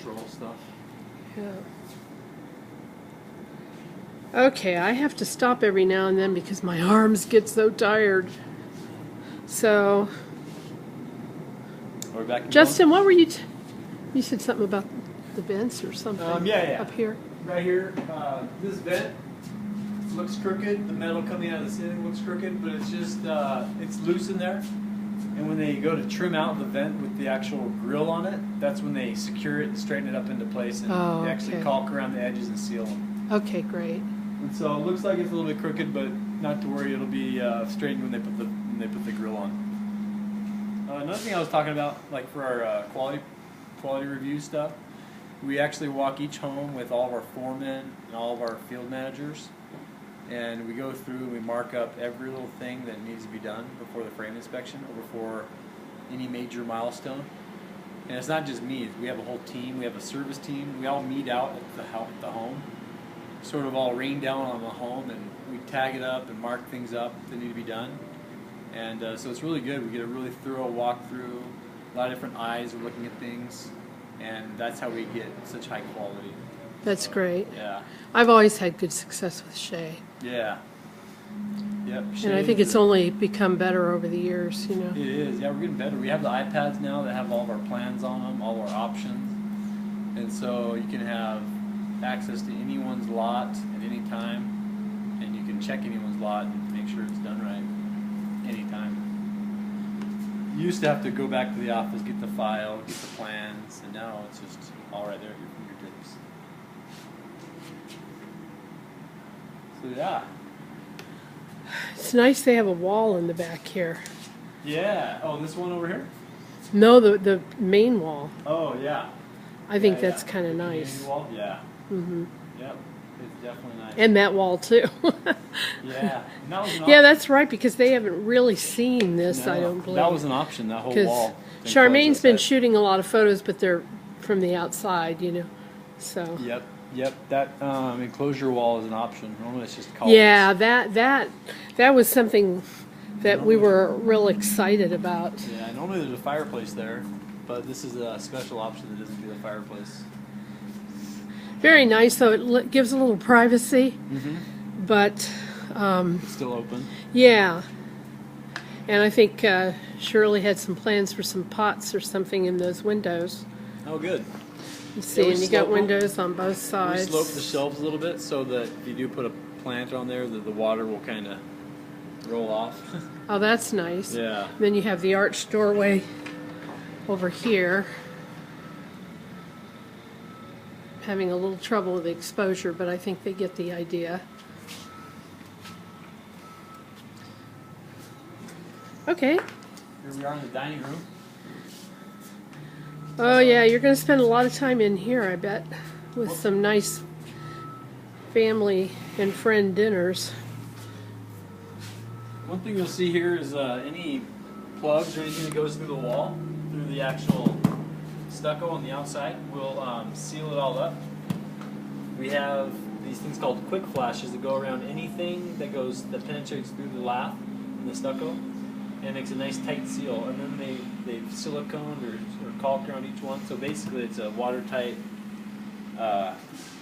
natural stuff. Yeah. Okay, I have to stop every now and then because my arms get so tired. So, Are we back? Justin, what were you? You said something about the vents or something. Yeah. Up here. Right here, this vent looks crooked. The metal coming out of the ceiling looks crooked, but it's just it's loose in there. And when they go to trim out the vent with the actual grill on it, that's when they secure it and straighten it up into place and they actually caulk around the edges and seal them. Okay, great. And so it looks like it's a little bit crooked, but not to worry, it'll be straightened when they put the grill on. Another thing I was talking about, like for our quality review stuff, we actually walk each home with all of our foremen and all of our field managers, and we go through and we mark up every little thing that needs to be done before the frame inspection or before any major milestone. And it's not just me, we have a whole team, we have a service team, we all meet out at the home, sort of all rain down on the home, and we tag it up and mark things up that need to be done. And so it's really good. We get a really thorough walkthrough, a lot of different eyes are looking at things, and that's how we get such high quality. That's great. Yeah. I've always had good success with Shea. Yeah. Yep. And I think it's only become better over the years, you know. It is. Yeah, we're getting better. We have the iPads now that have all of our plans on them, all of our options, and so you can have access to anyone's lot at any time, and you can check anyone's lot and make sure it's done right anytime. You used to have to go back to the office, get the file, get the plans, and now it's just all right there at your fingertips. So yeah. It's nice they have a wall in the back here. Yeah. Oh, this one over here? No, the main wall. Oh, yeah. I think that's kind of nice. Wall? Yeah. Mm-hmm. Yep. It's definitely nice. And that wall, too. Yeah. And that was an yeah, that's right, because they haven't really seen this, no, I don't believe. That was an option, that whole wall. Charmaine's been shooting a lot of photos, but they're from the outside, you know. So. Yep. That enclosure wall is an option. Normally it's just columns. Yeah, that was something that we were real excited about. Yeah, normally there's a fireplace there, but this is a special option that doesn't do the fireplace. Very nice, though. It gives a little privacy, but it's still open. Yeah, and I think Shirley had some plans for some pots or something in those windows. Oh, good. You see, and you got windows on both sides. We slope the shelves a little bit so that if you do put a plant on there, that the water will kind of roll off. Oh, that's nice. Yeah. And then you have the arched doorway over here. Having a little trouble with the exposure, but I think they get the idea. Okay. Here we are in the dining room. Oh yeah, you're going to spend a lot of time in here, I bet, with some nice family and friend dinners. One thing you'll see here is any plugs or anything that goes through the wall, through the actual stucco on the outside, we'll seal it all up. We have these things called quick flashes that go around anything that penetrates through the lath and the stucco, and makes a nice tight seal. And then they've siliconed or caulked around each one. So basically, it's a watertight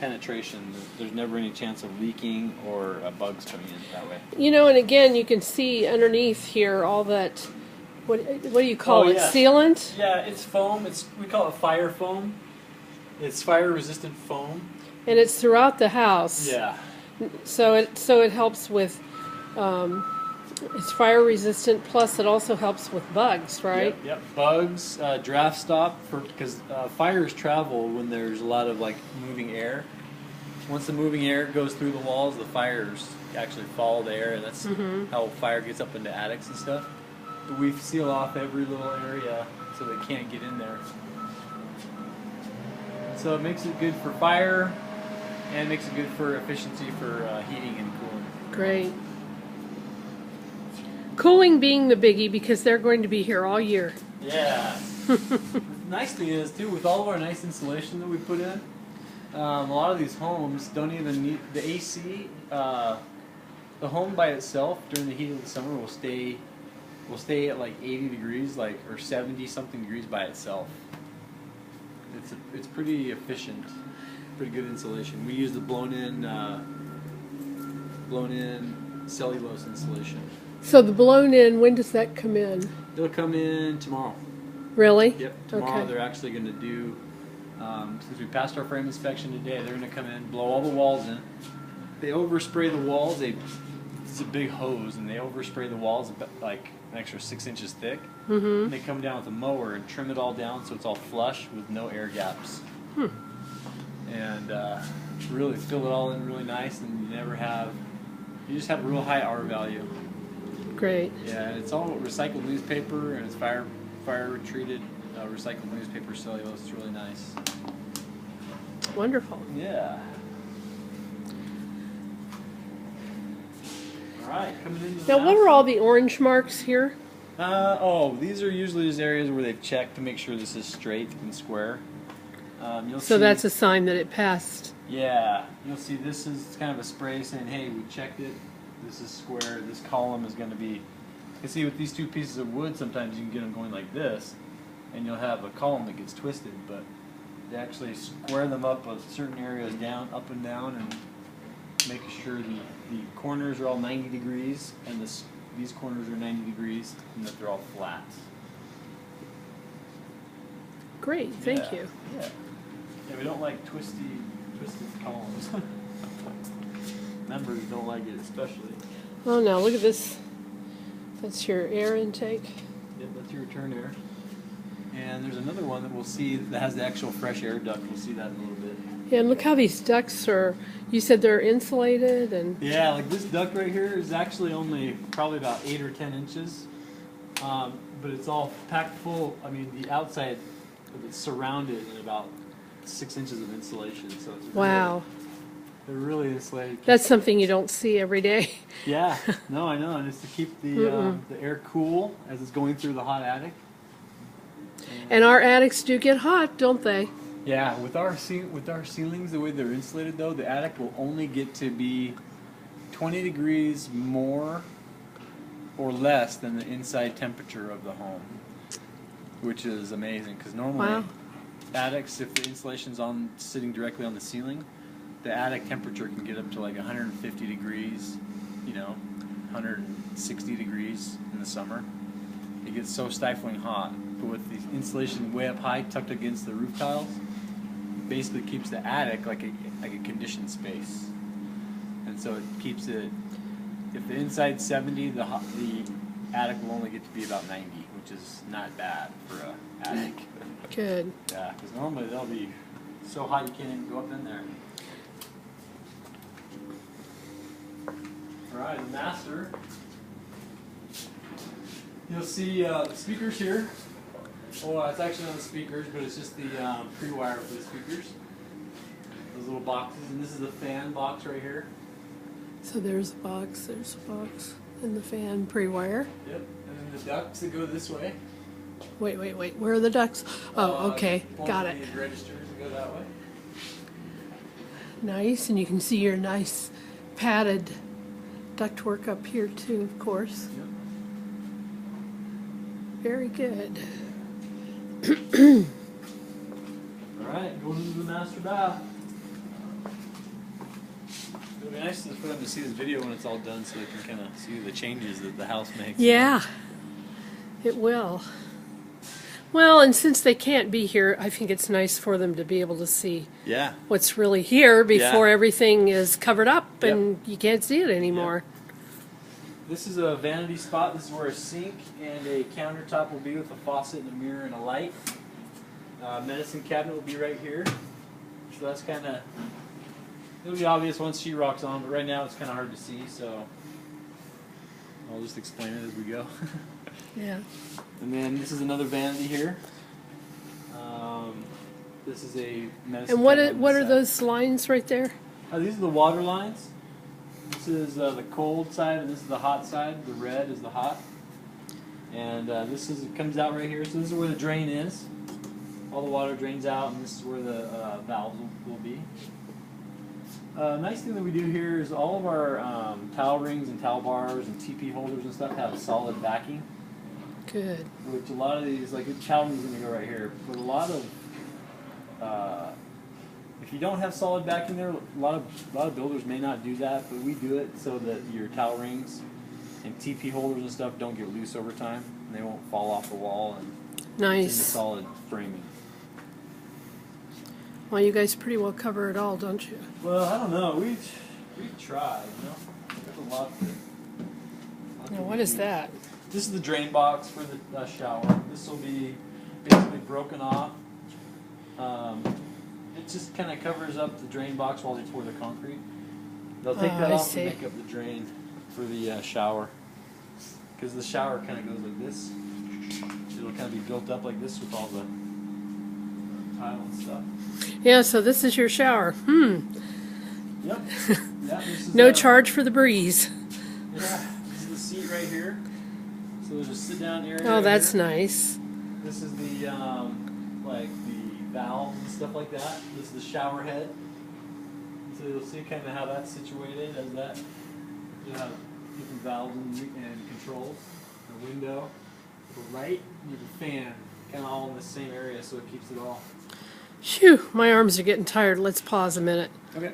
penetration. There's never any chance of leaking or bugs coming in that way. You know, and again, you can see underneath here all that. What do you call it? Yeah. Sealant? Yeah, it's foam. We call it fire foam. It's fire-resistant foam. And it's throughout the house. Yeah. So it helps with. It's fire resistant. Plus, it also helps with bugs, right? Yep. Bugs, draft stop because fires travel when there's a lot of moving air. Once the moving air goes through the walls, the fires actually follow the air, and that's how fire gets up into attics and stuff. But we seal off every little area so they can't get in there. So it makes it good for fire, and makes it good for efficiency for heating and cooling. Great. Cooling being the biggie because they're going to be here all year. Yeah. The nice thing is, too, with all of our nice insulation that we put in, a lot of these homes don't even need the AC. The home by itself during the heat of the summer will stay at like 80 degrees, or 70 something degrees by itself. It's pretty efficient, pretty good insulation. We use the blown-in cellulose insulation. So the blown in, when does that come in? It'll come in tomorrow. Really? Yep, tomorrow Okay. they're actually going to do, since we passed our frame inspection today, they're going to come in, blow all the walls in. They overspray the walls. It's a big hose, and they overspray the walls like an extra 6 inches thick. Mm-hmm. And they come down with a mower and trim it all down so it's all flush with no air gaps. And really fill it all in really nice, and you just have a real high R value. Great. Yeah, and it's all recycled newspaper, and it's fire treated recycled newspaper cellulose. It's really nice. Wonderful. Yeah. All right, coming into Now, what are all the orange marks here? These are usually just areas where they've checked to make sure this is straight and square. You'll So see, that's a sign that it passed. yeah, you'll see this is kind of a spray saying, hey, we checked it. This is square. This column is going to be. You can see with these two pieces of wood, sometimes you can get them going like this, and you'll have a column that gets twisted. But they actually square them up with certain areas down, up and down, and making sure the corners are all 90 degrees, and these corners are 90 degrees, and that they're all flat. Great, thank Yeah, you. Yeah. Yeah, we don't like twisted columns. Members don't like it especially. Oh, now look at this. That's your air intake. Yep, that's your return air. And there's another one that we'll see that has the actual fresh air duct. We'll see that in a little bit. Yeah, and look how these ducts are. You said they're insulated and. Yeah, like this duct right here is actually only probably about 8 or 10 inches. But it's all packed full. I mean, the outside of it's surrounded in about 6 inches of insulation. So it's Wow. They're really insulated. That's something you don't see every day. Yeah, no, I know, and it's to keep the air cool as it's going through the hot attic. And our attics do get hot, don't they? Yeah, with our ceilings, the way they're insulated though, the attic will only get to be 20 degrees more or less than the inside temperature of the home, which is amazing because normally attics, if the insulation's sitting directly on the ceiling, the attic temperature can get up to like 150 degrees, 160 degrees in the summer. It gets so stifling hot. But with the insulation way up high, tucked against the roof tiles, it basically keeps the attic like a conditioned space. And so it keeps it, if the inside's 70, the attic will only get to be about 90, which is not bad for an attic. Good. Yeah, because normally they'll be so hot you can't even go up in there. Alright, the master. You'll see the speakers here. Oh, it's actually not the speakers, but it's just the pre-wire for the speakers. Those little boxes, and this is the fan box right here. So there's a box, and the fan pre-wire. Yep, and then the ducts that go this way. Wait. Where are the ducts? Oh, okay. Both Got of it. these registers that go that way. Nice, and you can see your nice padded ductwork up here too, of course. Yep. Very good. Alright, going into the master bath. It'll be nice for them to see this video when it's all done so they can kind of see the changes that the house makes. Yeah, it will. Well, and since they can't be here, I think it's nice for them to be able to see what's really here before everything is covered up and you can't see it anymore. Yep. This is a vanity spot. This is where a sink and a countertop will be with a faucet and a mirror and a light. Medicine cabinet will be right here. So that's kind of, it'll be obvious once sheetrock's on, but right now it's kind of hard to see, so I'll just explain it as we go. Yeah. And then this is another vanity here. This is a medicine. And what are those lines right there? These are the water lines. This is the cold side, and this is the hot side. The red is the hot. And it comes out right here. So this is where the drain is. All the water drains out, and this is where the valves will be. Nice thing that we do here is all of our towel rings and towel bars and TP holders and stuff have solid backing. Good. Which a lot of these, like the towel ring's going to go right here, but a lot of if you don't have solid backing there, a lot of builders may not do that, but we do it so that your towel rings and TP holders and stuff don't get loose over time, and they won't fall off the wall, and nice. It's in solid framing. Well, you guys pretty well cover it all, don't you? Well, I don't know. We've tried. You know, there's a lot to. Now, what is that? This is the drain box for the shower. This will be basically broken off. It just kind of covers up the drain box while they pour the concrete. They'll take that off and make up the drain for the shower. Because the shower kind of goes like this. It'll kind of be built up like this with all the tile and stuff. Yeah, so this is your shower. Yep. Yeah, this is no charge for the breeze. Yeah, this is the seat right here. So there's a sit-down area. Oh, right that's here. nice. This is the like the valves and stuff like that. This is the shower head. So you'll see kind of how that's situated as that. You have different valves and controls. A window, a light, and you have a fan, kind of all in the same area, so it keeps it all. Phew, my arms are getting tired. Let's pause a minute. Okay.